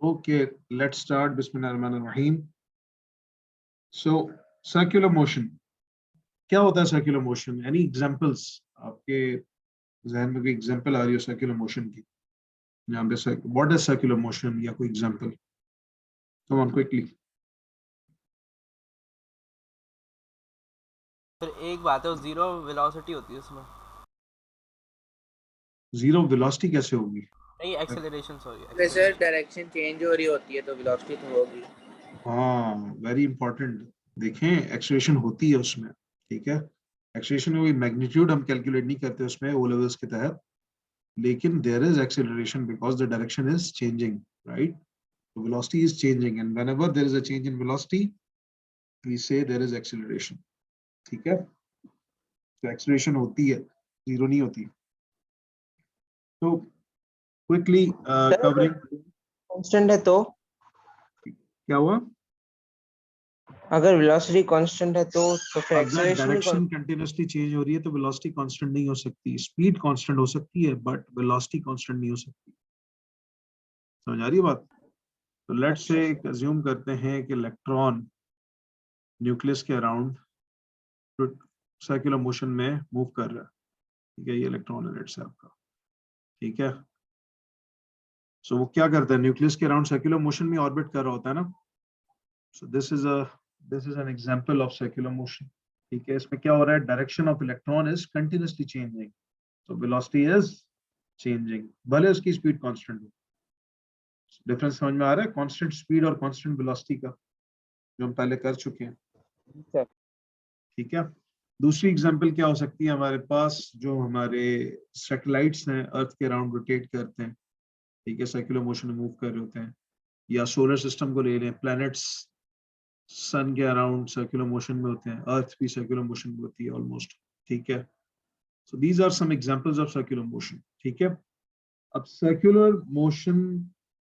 Okay, let's start. Bismillahirrahmanirrahim. So, circular motion. क्या होता है circular motion? Any examples? आपके जहन में कोई example आ रही हो circular motion की? यहाँ पे what is circular motion या कोई example? Come on quickly. फिर एक बात है, वो जीरो वेलोसिटी होती है उसमें। Zero velocity कैसे होगी? नहीं, acceleration, sorry, pressure direction change हो रही होती है तो वेलोसिटी तो होगी। हाँ, वेरी इंपॉर्टेंट। देखें, एक्सेलरेशन होती है उसमें, ठीक है। एक्सेलरेशन में मैग्नीट्यूड हम कैलकुलेट नहीं करते उसमें ओ लेवल्स के तहत, लेकिन there is acceleration because the direction is changing, right? Velocity is changing and whenever there is a change in velocity we say there is acceleration, ठीक है। तो एक्सेलरेशन होती है, जीरो नहीं होती। तो क्विकली कवरिंग, कांस्टेंट है तो क्या हुआ? अगर वेलोसिटी कांस्टेंट है तो फिर अगर एक्सेलरेशन डायरेक्शन कंटिन्यूअसली चेंज हो रही है तो वेलोसिटी कांस्टेंट नहीं हो सकती। स्पीड कांस्टेंट हो सकती है बट वेलोसिटी कांस्टेंट नहीं हो सकती। समझ आ रही है बात? तो लेट्स से अज्यूम करते हैं कि इलेक्ट्रॉन न्यूक्लियस के अराउंड सर्कुलर मोशन में मूव कर रहा है, ठीक है। ये इलेक्ट्रॉन है लेट्स से आपका, ठीक है। सो वो क्या करता है? न्यूक्लियस के अराउंड सर्कुलर मोशन में ऑर्बिट कर रहा होता है ना। So this is an example of circular motion, ठीक है। इसमें क्या हो रहा है? Direction of electron is continuously changing, so velocity is changing, भले उसकी स्पीड कांस्टेंट हो। डिफरेंस समझ में आ रहा है? कांस्टेंट स्पीड और कांस्टेंट वेलोसिटी का, जो हम पहले कर चुके हैं, ठीक है। दूसरी एग्जांपल क्या हो सकती है हमारे पास? जो हमारे सैटेलाइट्स हैं अर्थ के अराउंड रोटेट करते हैं, ठीक है, सर्कुलर मोशन में मूव कर रहे होते हैं। या सोलर सिस्टम को ले लें, प्लैनेट्स सन के अराउंड सर्कुलर मोशन में होते हैं, अर्थ भी सर्कुलर मोशन में होती है ऑलमोस्ट, ठीक है। So these are some examples of circular motion, ठीक है। अब सर्कुलर मोशन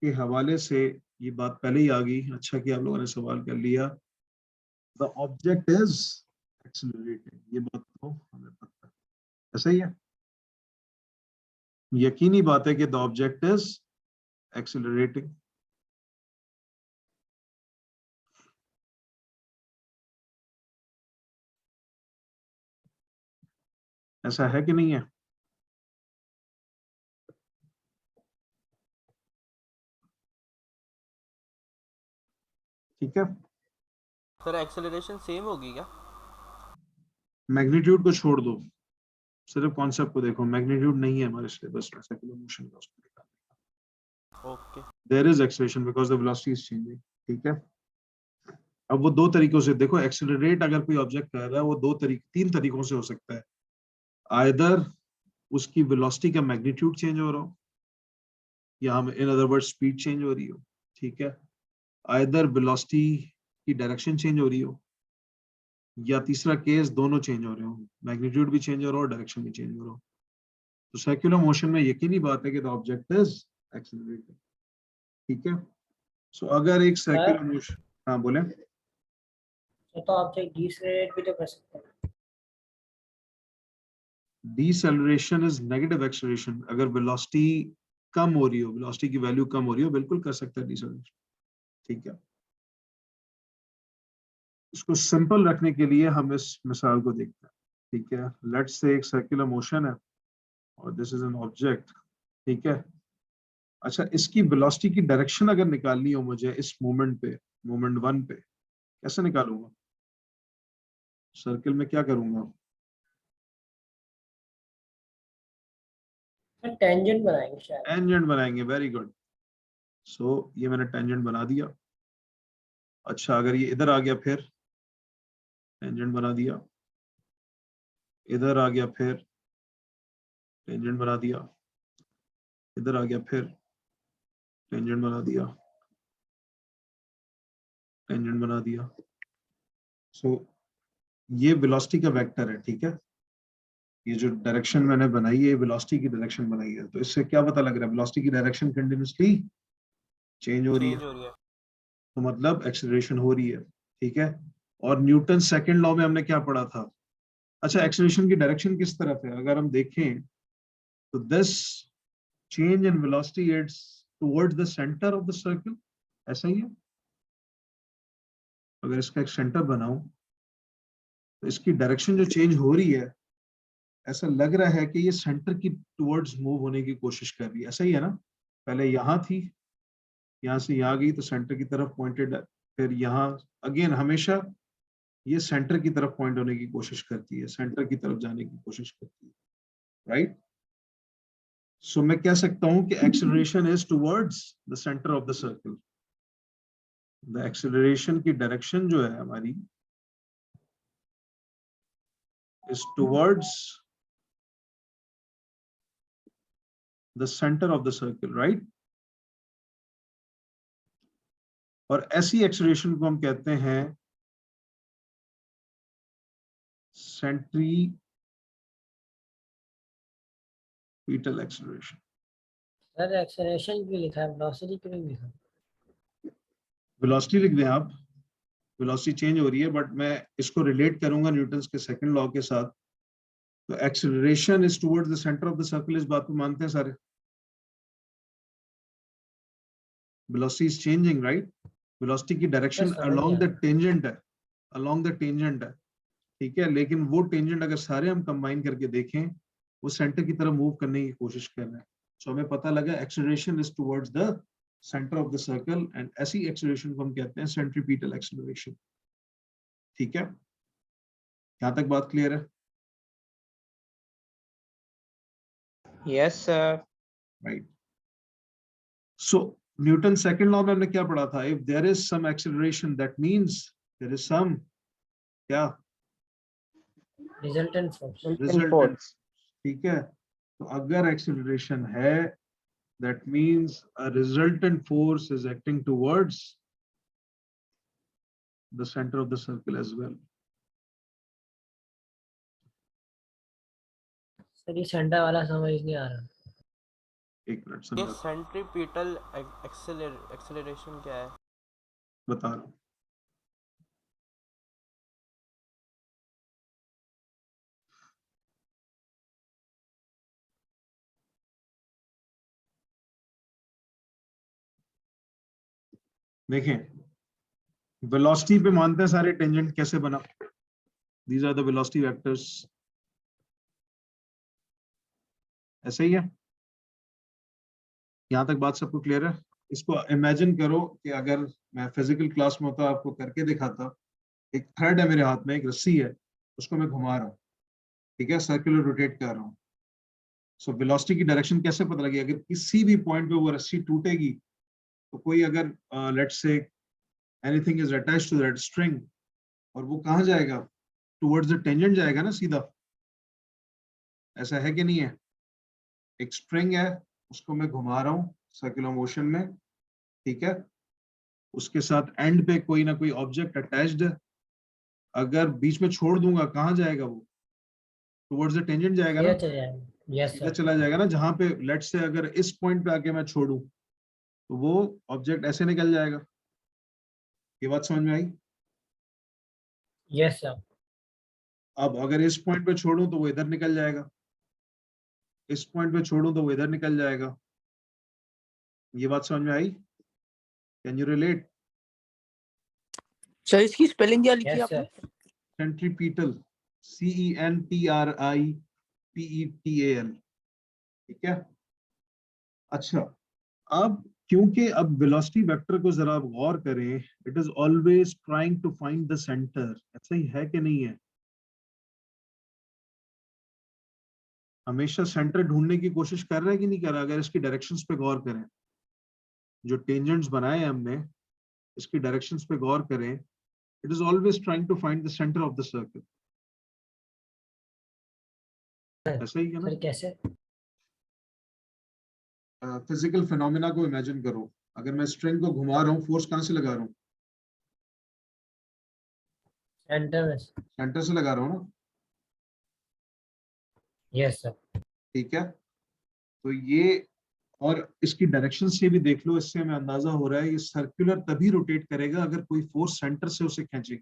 के हवाले से ये बात पहले ही आ गई, अच्छा कि आप लोगों ने सवाल कर लिया। द ऑब्जेक्ट इज एक्सेलरेटिंग, ये बात तो हमें पता है, ऐसा ही है। यकीनी बात है कि द ऑब्जेक्ट इज एक्सेलरेटिंग। ऐसा है कि नहीं है? ठीक है। सर एक्सेलरेशन सेम होगी क्या? मैग्नीट्यूड को छोड़ दो, सिर्फ कॉन्सेप्ट को देखो। मैग्नीट्यूड नहीं है हमारे सिलेबस में सर्कुलर मोशन का, उसको निकालने। Okay, there is acceleration because the velocity is changing, ठीक है। अब वो दो तरीकों से देखो, एक्सेलरेट अगर कोई ऑब्जेक्ट कर रहा है वो तीन तरीकों से हो सकता है। आइदर उसकी वेलोसिटी का मैग्नीट्यूड चेंज हो रहा हो, या हम in other word speed change हो रही हो, ठीक है। आइदर वेलोसिटी की डायरेक्शन चेंज हो रही हो, या तीसरा केस दोनों चेंज हो रहे हो, मैग्नीट्यूड भी चेंज हो रहा हो, डायरेक्शन भी चेंज हो रहा हो। तो सर्कुलर मोशन में यकीनी बात है कि द ऑब्जेक्ट इज एक्सेलरेटिंग, ठीक है। सो अगर एक सर्कुलर मोशन, हाँ बोले, तो ऑब्जेक्ट डिसेलरेट भी तो कर सकते हैं। Deceleration is negative acceleration. अगर वेलोसिटी कम हो रही हो, वेलोसिटी की वैल्यू कम हो रही हो, बिल्कुल कर सकता है डिसेलरेशन, ठीक है। इसको सिंपल रखने के लिए हम इस मिसाल को देखते हैं, ठीक है। लेट्स से एक सर्कुलर मोशन है और दिस इज एन ऑब्जेक्ट, ठीक है। अच्छा, इसकी वेलोसिटी की डायरेक्शन अगर निकालनी हो मुझे इस मोमेंट पे, मोमेंट 1 पे, कैसे निकालूंगा? सर्किल में क्या करूंगा? टेंजेंट बनाएंगे शायद। टेंजेंट बनाएंगे, वेरी गुड। सो ये मैंने टेंजेंट बना दिया। अच्छा, अगर ये इधर आ गया फिर टेंजेंट बना दिया, इधर आ गया फिर टेंजेंट बना दिया, इधर आ गया फिर टेंजेंट बना दिया, टेंजेंट बना दिया। सो ये वेलोसिटी का वेक्टर है, ठीक है। ये जो डायरेक्शन मैंने बनाई है, वेलोसिटी की डायरेक्शन बनाई है। तो इससे क्या पता लग रहा है? वेलोसिटी की डायरेक्शन कंटिन्यूअसली चेंज हो रही है, तो मतलब एक्सेलरेशन हो रही है, ठीक है। और न्यूटन सेकंड लॉ में हमने क्या पढ़ा था? अच्छा, एक्सेलरेशन की डायरेक्शन किस तरफ है? अगर हम देखें तो this change in velocity it's towards the centre of the circle, ऐसा ही है। अगर इसका एक सेंटर बनाऊं तो इसकी डायरेक्शन जो चेंज हो रही है, ऐसा लग रहा है कि ये सेंटर की टुवर्ड्स मूव होने की कोशिश कर रही है, ऐसा ही है ना। पहले यहाँ थी, यहाँ से यहाँ गई तो सेंटर की तरफ पॉइंटेड है, फिर यहाँ अगेन हमेशा ये सेंटर की तरफ पॉइंट होने की कोशिश करती है, सेंटर की तरफ जाने की कोशिश करती है, राइट। सो मैं कह सकता हूं कि acceleration is towards the centre of the circle. The acceleration की डायरेक्शन जो है हमारी is towards the centre of the circle, right. और ऐसी एक्सेलरेशन को हम कहते हैं सेंट्रीपिटल एक्सेलरेशन। सर एक्सेलरेशन क्यों लिखा है, वेलोसिटी क्यों नहीं लिखा? वेलोसिटी लिख दें आप, वेलोसिटी चेंज हो रही है, बट मैं इसको रिलेट करूंगा न्यूटन्स के सेकंड लॉ के साथ। तो acceleration is towards the centre of the circle, इस बात को मानते हैं सारे। Velocity is changing, right. Velocity की डायरेक्शन अलोंग द टेंजेंट है, अलोंग द टेंजेंट है, ठीक है। लेकिन वो टेंजेंट अगर सारे हम कंबाइन करके देखें, वो सेंटर की तरफ मूव करने की कोशिश कर रहे हैं। सो हमें पता लगा acceleration is towards the centre of the circle, and ऐसी एक्सेलरेशन को हम कहते हैं सेंट्रीपिटल एक्सेलरेशन, ठीक है। यहाँ तक बात क्लियर है? Yes, sir. Right. So Newton second law में हमने क्या पढ़ा था? If there is some acceleration that means there is some क्या रिजल्टेंट फोर्स। Resultant force. ठीक है। तो अगर एक्सेलरेशन है, that means a resultant force is acting towards the center of the circle as well. Sir ये centre वाला समझ नहीं आ रहा। एक मिनट ये समझा, सेंट्रीपिटल एक्सेलरेशन क्या है? बता रहा हूँ। देखें, वेलोसिटी पे मानते हैं सारे, टेंजेंट कैसे बना? These are the velocity vectors, ऐसे ही है। यहाँ तक बात सबको क्लियर है? इसको इमेजिन करो कि अगर मैं फिजिकल क्लास में होता, आपको करके दिखाता। एक थ्रेड है मेरे हाथ में, एक रस्सी है, उसको मैं घुमा रहा हूँ, ठीक है, सर्कुलर रोटेट कर रहा हूँ। सो वेलोसिटी की डायरेक्शन कैसे पता लगी? अगर किसी भी पॉइंट पे वो रस्सी टूटेगी, तो कोई अगर let's say anything is attached to that string, और वो कहाँ जाएगा? टुवर्ड्स द टेंजेंट जाएगा ना सीधा, ऐसा है कि नहीं है? एक स्ट्रिंग है, उसको मैं घुमा रहा हूँ सर्कुलर मोशन में, ठीक है। उसके साथ एंड पे कोई ना कोई ऑब्जेक्ट अटैच्ड है। अगर बीच में छोड़ दूंगा, कहाँ जाएगा वो? टुवर्ड्स द टेंजेंट जाएगा ना, ये चल जाएगा। यस सीधा सर। चला जाएगा ना। जहां पे लेट्स से अगर इस पॉइंट पे आके मैं छोड़ूं, तो वो ऑब्जेक्ट ऐसे निकल जाएगा। ये बात समझ में आई? Yes sir. अब अगर इस पॉइंट पे छोड़ूं तो वो इधर निकल जाएगा, इस पॉइंट पे छोड़ूं तो वो इधर निकल जाएगा। ये बात समझ में आई? Can you relate? सर इसकी स्पेलिंग क्या लिखी यस आपने? सर। सेंट्रीपिटल, CENTRIPETAL, ठीक है। अच्छा, अब क्योंकि अब वेलोसिटी वेक्टर को जरा आप गौर करें, it is always trying to find the centre, ऐसा ही है कि नहीं है? हमेशा सेंटर ढूंढने की कोशिश कर रहा है कि नहीं कर रहा? अगर इसकी डायरेक्शंस पे गौर करें, जो टेंजेंट्स बनाए हैं हमने, इसकी डायरेक्शंस पे गौर करें, it is always trying to find the centre of the circle, ऐसा ही है ना? सर कैसे? फिजिकल फिनोमेना को इमेजिन करो। अगर मैं स्ट्रिंग को घुमा रहा हूँ, फोर्स कहाँ से लगा रहा हूँ? सेंटर में। सेंटर से लगा रहा हूँ ना, यस सर। ठीक है। तो ये, और इसकी डायरेक्शन से भी देख लो, इससे हमें अंदाजा हो रहा है ये सर्कुलर तभी रोटेट करेगा अगर कोई फोर्स सेंटर से उसे खींचेगी,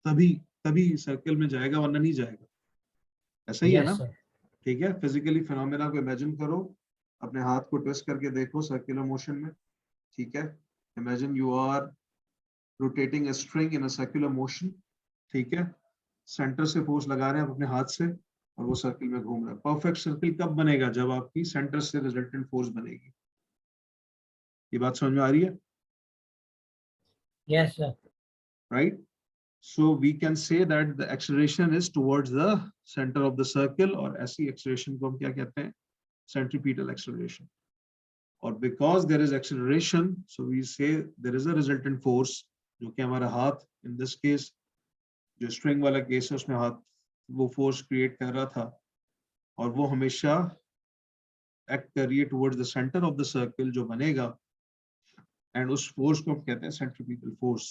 तभी तभी सर्कल में जाएगा, वरना नहीं जाएगा, ऐसा ही है ना? Yes sir. ठीक है। फिजिकली फिनोमेना को इमेजिन करो, अपने हाथ को ट्विस्ट करके देखो सर्कुलर मोशन में, ठीक है। Imagine you are rotating a string in a circular motion, ठीक है। सेंटर से फोर्स लगा रहे हैं आप अपने हाथ से और वो सर्किल में घूम रहा है। परफेक्ट सर्किल कब बनेगा? जब आपकी सेंटर से रिजल्टेंट फोर्स बनेगी। ये बात समझ में आ रही है? Yes, sir. Right? So we can say that the acceleration is towards the center of the circle, और ऐसी acceleration को हम क्या कहते हैं? Centripetal acceleration. और because there is acceleration, so we say there is a resultant force, जो कि हमारा हाथ, in this case जो स्ट्रिंग वाला केस है उसमें हाथ वो फोर्स क्रिएट कर रहा था, और वो हमेशा एक्ट कर रही है towards the centre of the circle जो बनेगा, एंड उस फोर्स को हम कहते हैं सेंट्रीपिटल फोर्स।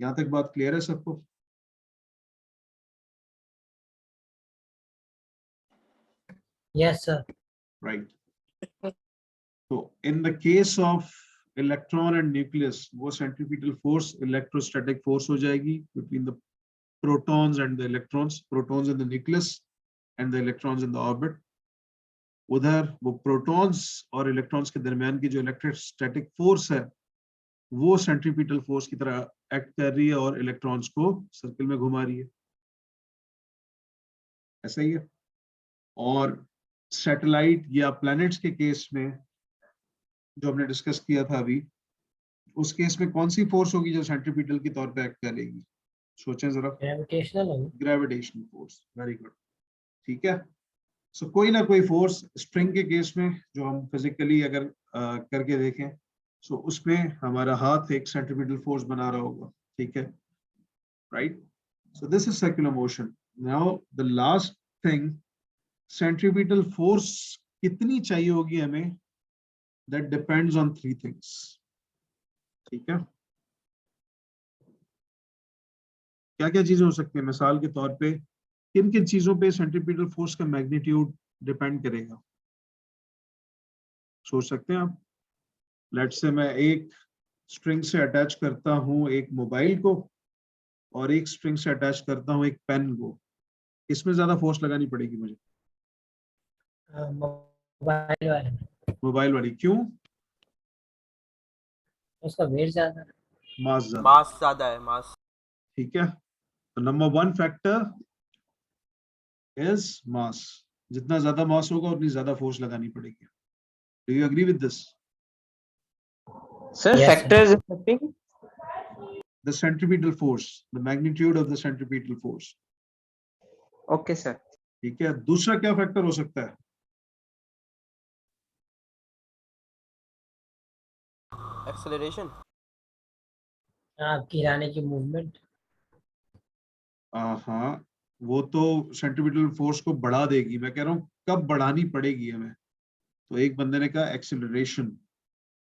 यहाँ तक बात क्लियर है सबको? Yes, sir. राइट। तो in the case of electron and nucleus, वो सेंट्रीपिटल फोर्स इलेक्ट्रोस्टैटिक फोर्स हो जाएगी between the protons and the electrons, protons in the nucleus and the electrons in the orbit. उधर वो protons और electrons के दरमियान की जो इलेक्ट्रोस्टैटिक फोर्स है वो सेंट्रीपिटल फोर्स की तरह एक्ट कर रही है और इलेक्ट्रॉन्स को सर्किल में घुमा रही है। ऐसा ही है। और सैटेलाइट या प्लैनेट्स के केस में जो हमने डिस्कस किया था अभी, उस केस में कौन सी फोर्स होगी जो सेंट्रीपिटल के तौर पे एक्ट करेगी? सोचें जरा। Gravitational होगी। Gravitational force. वेरी गुड, ठीक है। सो कोई ना कोई फोर्स स्ट्रिंग के केस में जो हम फिजिकली अगर करके देखें, सो उसमें हमारा हाथ एक सेंट्रीपिटल फोर्स बना रहा होगा, ठीक है, right. So this is circular motion. Now the last thing, centripetal force कितनी चाहिए होगी हमें, that depends on three things, ठीक है। क्या क्या चीजें हो सकती है? मिसाल के तौर पे किन किन चीजों पे सेंट्रीपिटल फोर्स का मैग्नीट्यूड डिपेंड करेगा? सोच सकते हैं आप। लेट्स से मैं एक स्ट्रिंग से अटैच करता हूं एक मोबाइल को, और एक स्ट्रिंग से अटैच करता हूं एक पेन को, इसमें ज्यादा फोर्स लगानी पड़ेगी मुझे? मोबाइल वाले में मोबाइल वाली। क्यों? उसका वेट ज्यादा है। मास ज्यादा, मास ज्यादा है, मास। ठीक है। तो number one factor is mass. जितना ज्यादा मास होगा उतनी ज्यादा फोर्स लगानी पड़ेगी। Do you agree with this? Sir, Yes, sir. factors affecting? The centripetal force, the magnitude of the centripetal force, Okay, sir. ठीक है। दूसरा क्या फैक्टर हो सकता है? एक्सेलरेशन। आपकी हिलाने की मूवमेंट। हाँ, वो तो सेंट्रीपिटल फोर्स को बढ़ा देगी। मैं कह रहा हूँ कब बढ़ानी पड़ेगी हमें। तो एक बंदे ने कहा एक्सेलरेशन।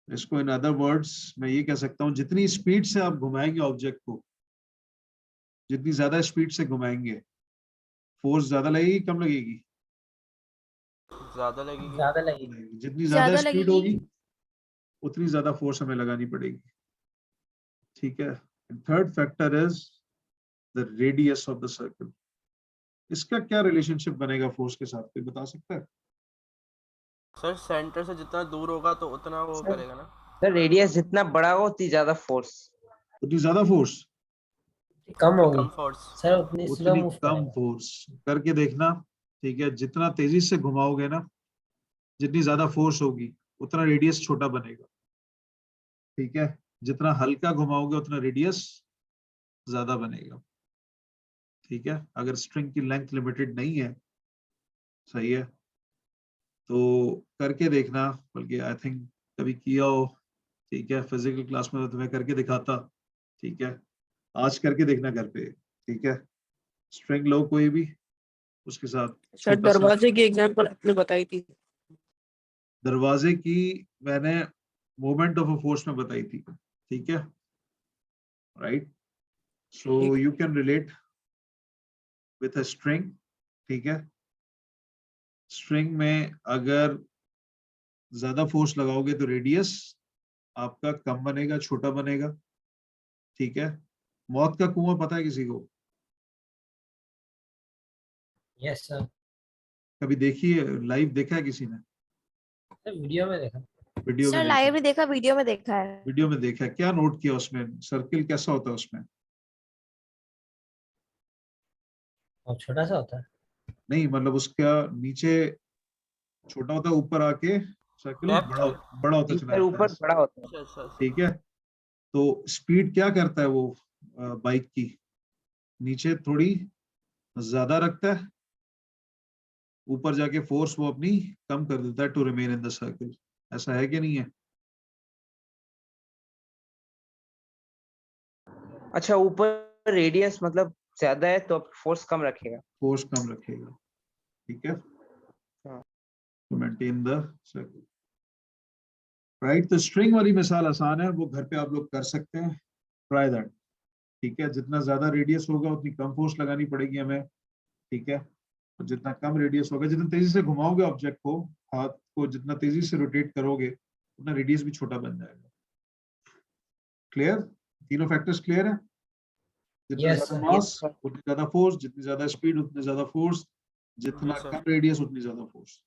इसको इन अदर वर्ड्स मैं ये कह सकता हूँ, जितनी स्पीड से आप घुमाएंगे ऑब्जेक्ट को, जितनी ज्यादा स्पीड से घुमाएंगे, फोर्स ज्यादा लगेगी कम लगेगी? ज्यादा लगेगी। ज्यादा लगेगी। जितनी ज्यादा ज्यादा स्पीड लगेगी। होगी उतनी ज्यादा फोर्स हमें लगानी पड़ेगी, ठीक है। Third factor is the radius of the circle. इसका क्या रिलेशनशिप बनेगा फोर्स के साथ, कोई बता सकता है? सर सेंटर से जितना दूर होगा तो उतना वो सर, करेगा ना। सर रेडियस जितना बड़ा हो उतनी ज्यादा फोर्स। उतनी ज्यादा फोर्स, कम होगी कम फोर्स। सर, उतनी स्लो उतनी मूव कम करेगा। फोर्स। करके देखना, ठीक है। जितना तेजी से घुमाओगे ना, जितनी ज्यादा फोर्स होगी उतना रेडियस छोटा बनेगा, ठीक है। जितना हल्का घुमाओगे उतना रेडियस ज्यादा बनेगा, ठीक है। अगर स्ट्रिंग की लेंथ लिमिटेड नहीं है, सही है, तो करके देखना। बल्कि आई थिंक कभी किया हो, ठीक है। फिजिकल क्लास में तो तुम्हें करके दिखाता, ठीक है। आज करके देखना घर पे, ठीक है। स्ट्रिंग लो कोई भी, उसके साथ सर छोटा सा दरवाजे की एग्जांपल आपने बताई थी। दरवाजे की मैंने मोमेंट ऑफ अ फोर्स में बताई थी, ठीक है, right. So you can relate with a string, ठीक है। स्ट्रिंग में अगर ज्यादा फोर्स लगाओगे तो रेडियस आपका कम बनेगा, छोटा बनेगा, ठीक है। मौत का कुआं पता है किसी को? Yes sir. कभी देखिए, लाइव देखा है किसी ने? वीडियो में देखा। वीडियो में सर देखा, लाइव भी देखा, वीडियो में देखा है। वीडियो में देखा, क्या नोट किया उसमें? सर्किल कैसा होता है उसमें? और छोटा सा होता है। नहीं मतलब उसका नीचे छोटा होता है, ऊपर आके सर्किल Left बड़ा बड़ा होता चला ऊपर जाता ऊपर है। बड़ा होता है। अच्छा अच्छा अच्छा। ठीक है, तो स्पीड क्या करता है वो बाइक की? नीचे थोड़ी ज्यादा रखता है, ऊपर जाके फोर्स वो अपनी कम कर देता है to remain in the circle. ऐसा है कि नहीं है? अच्छा, ऊपर रेडियस मतलब ज्यादा है तो फोर्स कम रखेगा। फोर्स कम रखेगा, ठीक है, हाँ। To maintain the circle, right. तो स्ट्रिंग वाली मिसाल आसान है, वो घर पे आप लोग कर सकते हैं, ट्राई दैट। ठीक है, जितना ज्यादा रेडियस होगा उतनी कम फोर्स लगानी पड़ेगी हमें। ठीक है, और जितना कम रेडियस होगा, जितना तेजी से घुमाओगे ऑब्जेक्ट को, हाथ को जितना तेजी से रोटेट करोगे, उतना रेडियस भी छोटा बन जाएगा। क्लियर? तीनों फैक्टर्स क्लियर है? जितना Yes, ज्यादा sir. मास उतनी ज्यादा फोर्स, जितनी ज्यादा स्पीड उतनी ज्यादा फोर्स, जितना जी सर। कम रेडियस उतनी ज्यादा फोर्स।